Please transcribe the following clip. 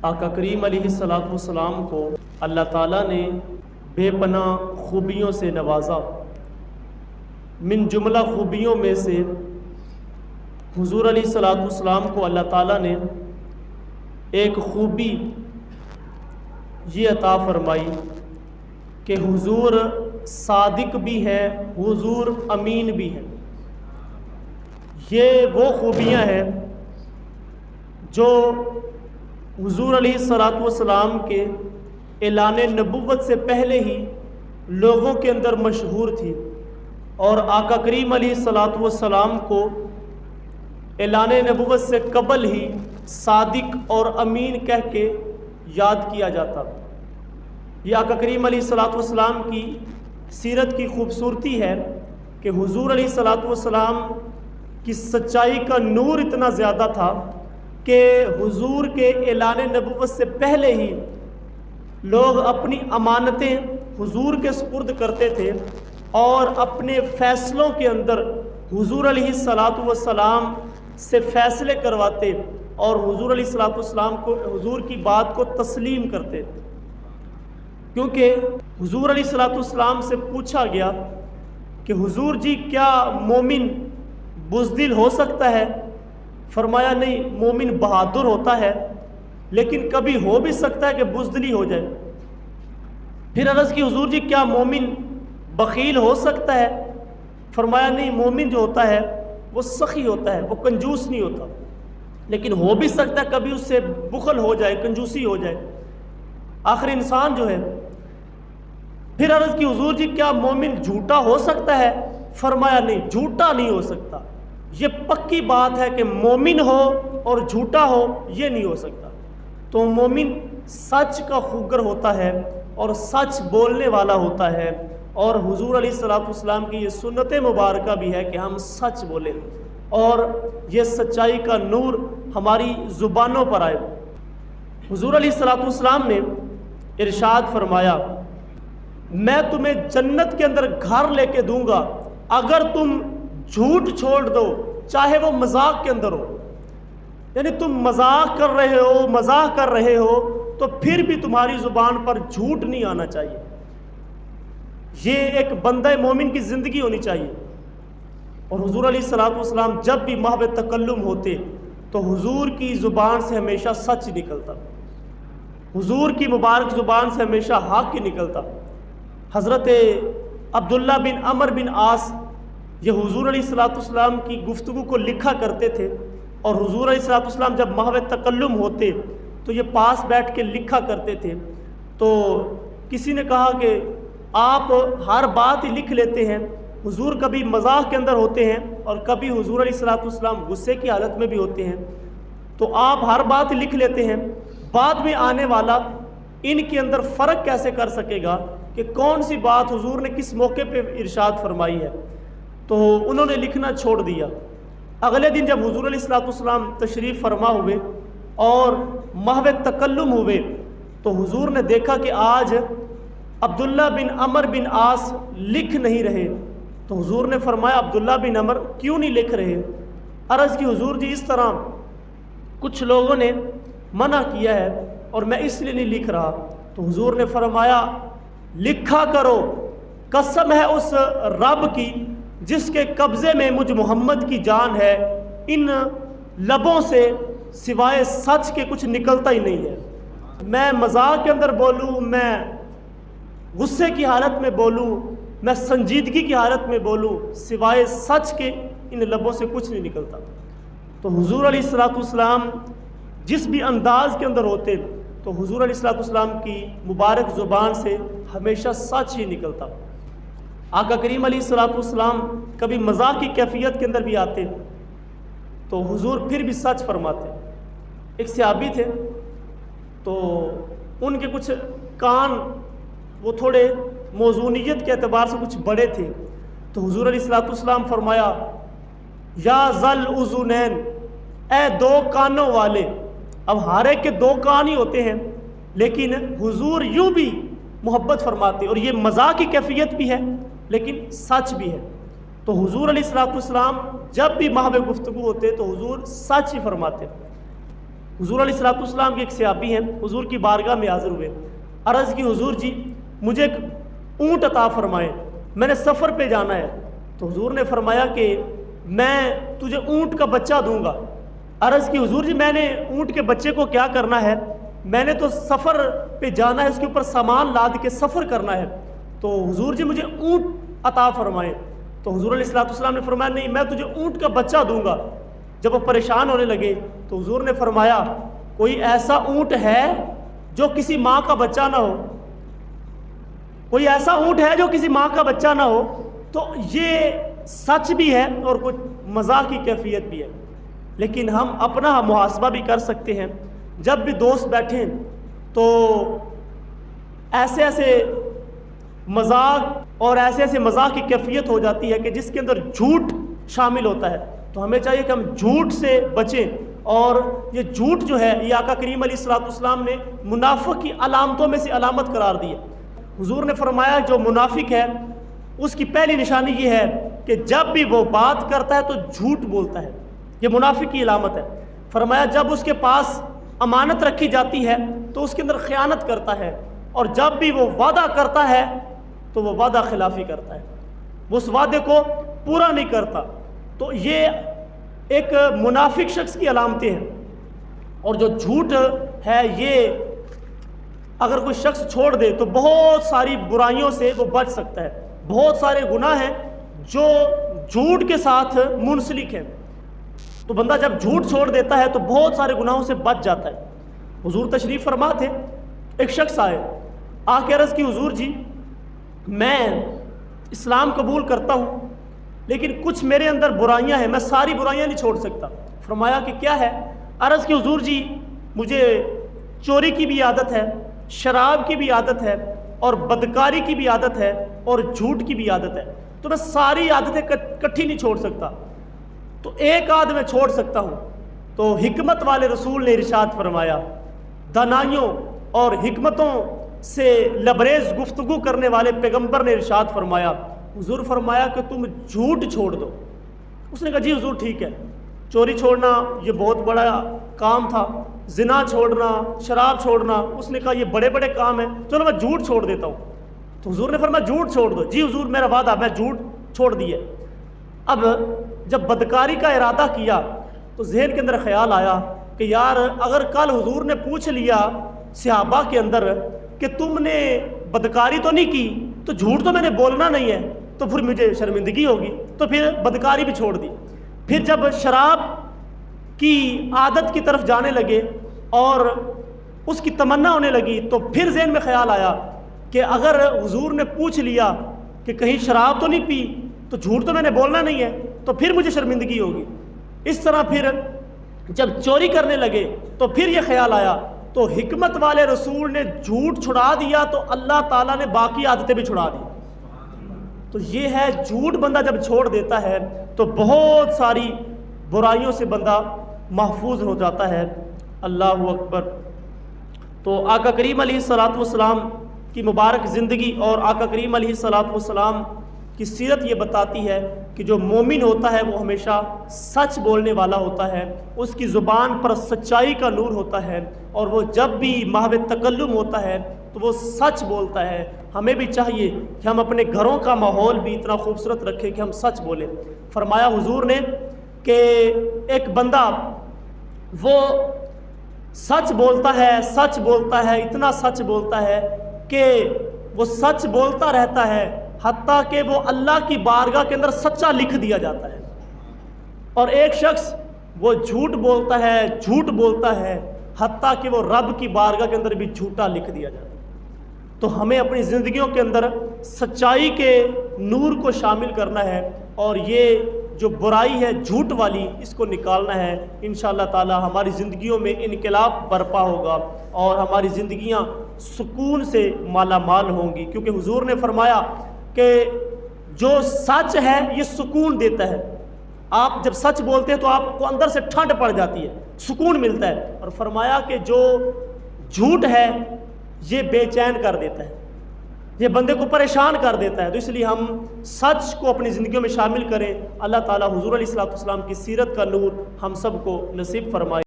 آقا کریم علیہ السلام کو اللہ تعالیٰ نے بے پناہ خوبیوں سے نوازا۔ من جملہ خوبیوں میں سے حضور علیہ السلام کو اللہ تعالیٰ نے ایک خوبی یہ عطا فرمائی کہ حضور صادق بھی ہیں، حضور امین بھی ہیں۔ یہ وہ خوبیاں ہیں جو حضور علیہ السلام کے اعلان نبوت سے پہلے ہی لوگوں کے اندر مشہور تھی، اور آقا کریم علیہ السلام کو اعلان نبوت سے قبل ہی صادق اور امین کہہ کے یاد کیا جاتا۔ یہ آقا کریم علیہ السلام کی سیرت کی خوبصورتی ہے کہ حضور علیہ السلام کی سچائی کا نور اتنا زیادہ تھا کہ حضور کے اعلان نبوت سے پہلے ہی لوگ اپنی امانتیں حضور کے سپرد کرتے تھے اور اپنے فیصلوں کے اندر حضور علیہ السلام سے فیصلے کرواتے اور حضور علیہ السلام کو حضور کی بات کو تسلیم کرتے، کیونکہ حضور علیہ السلام سے پوچھا گیا کہ حضور جی کیا مومن بزدل ہو سکتا ہے؟ فرمایا نہیں، مومن بہادر ہوتا ہے لیکن کبھی ہو بھی سکتا ہے کہ بزدلی ہو جائے۔ پھر عرض کی حضور جی کیا مومن بخیل ہو سکتا ہے؟ فرمایا نہیں، مومن جو ہوتا ہے وہ سخی ہوتا ہے، وہ کنجوس نہیں ہوتا، لیکن ہو بھی سکتا ہے کبھی اس سے بخل ہو جائے، کنجوسی ہو جائے، آخر انسان جو ہے۔ پھر عرض کی حضور جی کیا مومن جھوٹا ہو سکتا ہے؟ فرمایا نہیں، جھوٹا نہیں ہو سکتا، یہ پکی بات ہے کہ مومن ہو اور جھوٹا ہو یہ نہیں ہو سکتا۔ تو مومن سچ کا خوگر ہوتا ہے اور سچ بولنے والا ہوتا ہے، اور حضور علیہ السلام کی یہ سنت مبارکہ بھی ہے کہ ہم سچ بولیں اور یہ سچائی کا نور ہماری زبانوں پر آئے۔ حضور علیہ السلام نے ارشاد فرمایا، میں تمہیں جنت کے اندر گھر لے کے دوں گا اگر تم جھوٹ چھوڑ دو، چاہے وہ مذاق کے اندر ہو، یعنی تم مذاق کر رہے ہو تو پھر بھی تمہاری زبان پر جھوٹ نہیں آنا چاہیے۔ یہ ایک بندہ مومن کی زندگی ہونی چاہیے۔ اور حضور علیہ السلام جب بھی محو تکلم ہوتے تو حضور کی زبان سے ہمیشہ سچ نکلتا، حضور کی مبارک زبان سے ہمیشہ حق ہی نکلتا۔ حضرت عبداللہ بن عمر بن عاص یہ حضور علیہ السلام کی گفتگو کو لکھا کرتے تھے، اور حضور علیہ السلام جب محو تکلم ہوتے تو یہ پاس بیٹھ کے لکھا کرتے تھے۔ تو کسی نے کہا کہ آپ ہر بات ہی لکھ لیتے ہیں، حضور کبھی مزاح کے اندر ہوتے ہیں اور کبھی حضور علیہ السلام غصے کی حالت میں بھی ہوتے ہیں، تو آپ ہر بات ہی لکھ لیتے ہیں، بعد میں آنے والا ان کے اندر فرق کیسے کر سکے گا کہ کون سی بات حضور نے کس موقع پہ ارشاد فرمائی ہے؟ تو انہوں نے لکھنا چھوڑ دیا۔ اگلے دن جب حضور علیہ السلام تشریف فرما ہوئے اور محو تکلم ہوئے تو حضور نے دیکھا کہ آج عبداللہ بن عمر بن عاص لکھ نہیں رہے، تو حضور نے فرمایا عبداللہ بن عمر کیوں نہیں لکھ رہے؟ عرض کی حضور جی اس طرح کچھ لوگوں نے منع کیا ہے اور میں اس لیے نہیں لکھ رہا۔ تو حضور نے فرمایا لکھا کرو، قسم ہے اس رب کی جس کے قبضے میں مجھ محمد کی جان ہے، ان لبوں سے سوائے سچ کے کچھ نکلتا ہی نہیں ہے۔ میں مذاق کے اندر بولوں، میں غصے کی حالت میں بولوں، میں سنجیدگی کی حالت میں بولوں، سوائے سچ کے ان لبوں سے کچھ نہیں نکلتا۔ تو حضور علیہ السلام جس بھی انداز کے اندر ہوتے تو حضور علیہ السلام کی مبارک زبان سے ہمیشہ سچ ہی نکلتا۔ آقا کریم علیہ السلام کبھی مذاق کی کیفیت کے اندر بھی آتے تو حضور پھر بھی سچ فرماتے۔ ایک صحابی تھے تو ان کے کچھ کان وہ تھوڑے موزونیت کے اعتبار سے کچھ بڑے تھے، تو حضور علیہ السلام فرمایا یا ذل اذنین، اے دو کانوں والے۔ اب ہر ایک کے دو کان ہی ہوتے ہیں، لیکن حضور یوں بھی محبت فرماتے، اور یہ مذاق کی کیفیت بھی ہے لیکن سچ بھی ہے۔ تو حضور علیہ السلام جب بھی محو گفتگو ہوتے تو حضور سچ ہی فرماتے۔ حضور علیہ الصلوۃ والسلام کے ایک صحابی ہیں، حضور کی بارگاہ میں حاضر ہوئے، عرض کی حضور جی مجھے ایک اونٹ عطا فرمائے، میں نے سفر پہ جانا ہے۔ تو حضور نے فرمایا کہ میں تجھے اونٹ کا بچہ دوں گا۔ عرض کی حضور جی میں نے اونٹ کے بچے کو کیا کرنا ہے، میں نے تو سفر پہ جانا ہے، اس کے اوپر سامان لاد کے سفر کرنا ہے، تو حضور جی مجھے اونٹ عطا فرمائے۔ تو حضور علیہ الصلوۃ والسلام نے فرمایا نہیں، میں تجھے اونٹ کا بچہ دوں گا۔ جب وہ پریشان ہونے لگے تو حضور نے فرمایا کوئی ایسا اونٹ ہے جو کسی ماں کا بچہ نہ ہو، کوئی ایسا اونٹ ہے جو کسی ماں کا بچہ نہ ہو۔ تو یہ سچ بھی ہے اور کچھ مزاح کی کیفیت بھی ہے، لیکن ہم اپنا محاسبہ بھی کر سکتے ہیں۔ جب بھی دوست بیٹھیں تو ایسے ایسے مذاق اور ایسے مذاق کی کیفیت ہو جاتی ہے کہ جس کے اندر جھوٹ شامل ہوتا ہے، تو ہمیں چاہیے کہ ہم جھوٹ سے بچیں۔ اور یہ جھوٹ جو ہے یہ آقا کریم علیہ الصلوۃ والسلام نے منافق کی علامتوں میں سے علامت قرار دی ہے۔ حضور نے فرمایا جو منافق ہے اس کی پہلی نشانی یہ ہے کہ جب بھی وہ بات کرتا ہے تو جھوٹ بولتا ہے، یہ منافق کی علامت ہے۔ فرمایا جب اس کے پاس امانت رکھی جاتی ہے تو اس کے اندر خیانت کرتا ہے، اور جب بھی وہ وعدہ کرتا ہے تو وہ وعدہ خلافی کرتا ہے، وہ اس وعدے کو پورا نہیں کرتا۔ تو یہ ایک منافق شخص کی علامتیں ہیں۔ اور جو جھوٹ ہے یہ اگر کوئی شخص چھوڑ دے تو بہت ساری برائیوں سے وہ بچ سکتا ہے۔ بہت سارے گناہ ہیں جو جھوٹ کے ساتھ منسلک ہیں، تو بندہ جب جھوٹ چھوڑ دیتا ہے تو بہت سارے گناہوں سے بچ جاتا ہے۔ حضور تشریف فرما تھے، ایک شخص آئے، آ کے عرض کی حضور جی میں اسلام قبول کرتا ہوں لیکن کچھ میرے اندر برائیاں ہیں، میں ساری برائیاں نہیں چھوڑ سکتا۔ فرمایا کہ کیا ہے؟ عرض کی حضور جی مجھے چوری کی بھی عادت ہے، شراب کی بھی عادت ہے، اور بدکاری کی بھی عادت ہے، اور جھوٹ کی بھی عادت ہے، تو میں ساری عادتیں کٹھی نہیں چھوڑ سکتا، تو ایک آدھ میں چھوڑ سکتا ہوں۔ تو حکمت والے رسول نے ارشاد فرمایا، دانائیوں اور حکمتوں سے لبریز گفتگو کرنے والے پیغمبر نے ارشاد فرمایا، حضور فرمایا کہ تم جھوٹ چھوڑ دو۔ اس نے کہا جی حضور ٹھیک ہے، چوری چھوڑنا یہ بہت بڑا کام تھا، زنا چھوڑنا، شراب چھوڑنا، اس نے کہا یہ بڑے بڑے کام ہیں، چلو میں جھوٹ چھوڑ دیتا ہوں۔ تو حضور نے فرمایا جھوٹ چھوڑ دو۔ جی حضور میرا وعدہ، میں جھوٹ چھوڑ دیے۔ اب جب بدکاری کا ارادہ کیا تو ذہن کے اندر خیال آیا کہ یار اگر کل حضور نے پوچھ لیا صحابہ کے اندر کہ تم نے بدکاری تو نہیں کی، تو جھوٹ تو میں نے بولنا نہیں ہے، تو پھر مجھے شرمندگی ہوگی، تو پھر بدکاری بھی چھوڑ دی۔ پھر جب شراب کی عادت کی طرف جانے لگے اور اس کی تمنا ہونے لگی تو پھر ذہن میں خیال آیا کہ اگر حضور نے پوچھ لیا کہ کہیں شراب تو نہیں پی، تو جھوٹ تو میں نے بولنا نہیں ہے، تو پھر مجھے شرمندگی ہوگی۔ اس طرح پھر جب چوری کرنے لگے تو پھر یہ خیال آیا، تو حکمت والے رسول نے جھوٹ چھڑا دیا تو اللہ تعالیٰ نے باقی عادتیں بھی چھڑا دی۔ تو یہ ہے جھوٹ بندہ جب چھوڑ دیتا ہے تو بہت ساری برائیوں سے بندہ محفوظ ہو جاتا ہے۔ اللہ اکبر۔ تو آقا کریم علیہ الصلوۃ والسلام کی مبارک زندگی اور آقا کریم علیہ الصلوۃ والسلام کی سیرت یہ بتاتی ہے کہ جو مومن ہوتا ہے وہ ہمیشہ سچ بولنے والا ہوتا ہے، اس کی زبان پر سچائی کا نور ہوتا ہے، اور وہ جب بھی محو تکلم ہوتا ہے تو وہ سچ بولتا ہے۔ ہمیں بھی چاہیے کہ ہم اپنے گھروں کا ماحول بھی اتنا خوبصورت رکھیں کہ ہم سچ بولیں۔ فرمایا حضور نے کہ ایک بندہ وہ سچ بولتا ہے، سچ بولتا ہے، اتنا سچ بولتا ہے کہ وہ سچ بولتا رہتا ہے حتیٰ کہ وہ اللہ کی بارگاہ کے اندر سچا لکھ دیا جاتا ہے۔ اور ایک شخص وہ جھوٹ بولتا ہے، جھوٹ بولتا ہے حتیٰ کہ وہ رب کی بارگاہ کے اندر بھی جھوٹا لکھ دیا جاتا ہے۔ تو ہمیں اپنی زندگیوں کے اندر سچائی کے نور کو شامل کرنا ہے، اور یہ جو برائی ہے جھوٹ والی اس کو نکالنا ہے۔ انشاءاللہ تعالی ہماری زندگیوں میں انقلاب برپا ہوگا اور ہماری زندگیاں سکون سے مالا مال ہوں گی، کیونکہ حضور نے فرمایا کہ جو سچ ہے یہ سکون دیتا ہے۔ آپ جب سچ بولتے ہیں تو آپ کو اندر سے ٹھنڈ پڑ جاتی ہے، سکون ملتا ہے۔ اور فرمایا کہ جو جھوٹ ہے یہ بے چین کر دیتا ہے، یہ بندے کو پریشان کر دیتا ہے۔ تو اس لیے ہم سچ کو اپنی زندگیوں میں شامل کریں۔ اللہ تعالیٰ حضور علیہ الصلوۃ والسلام کی سیرت کا نور ہم سب کو نصیب فرمائے۔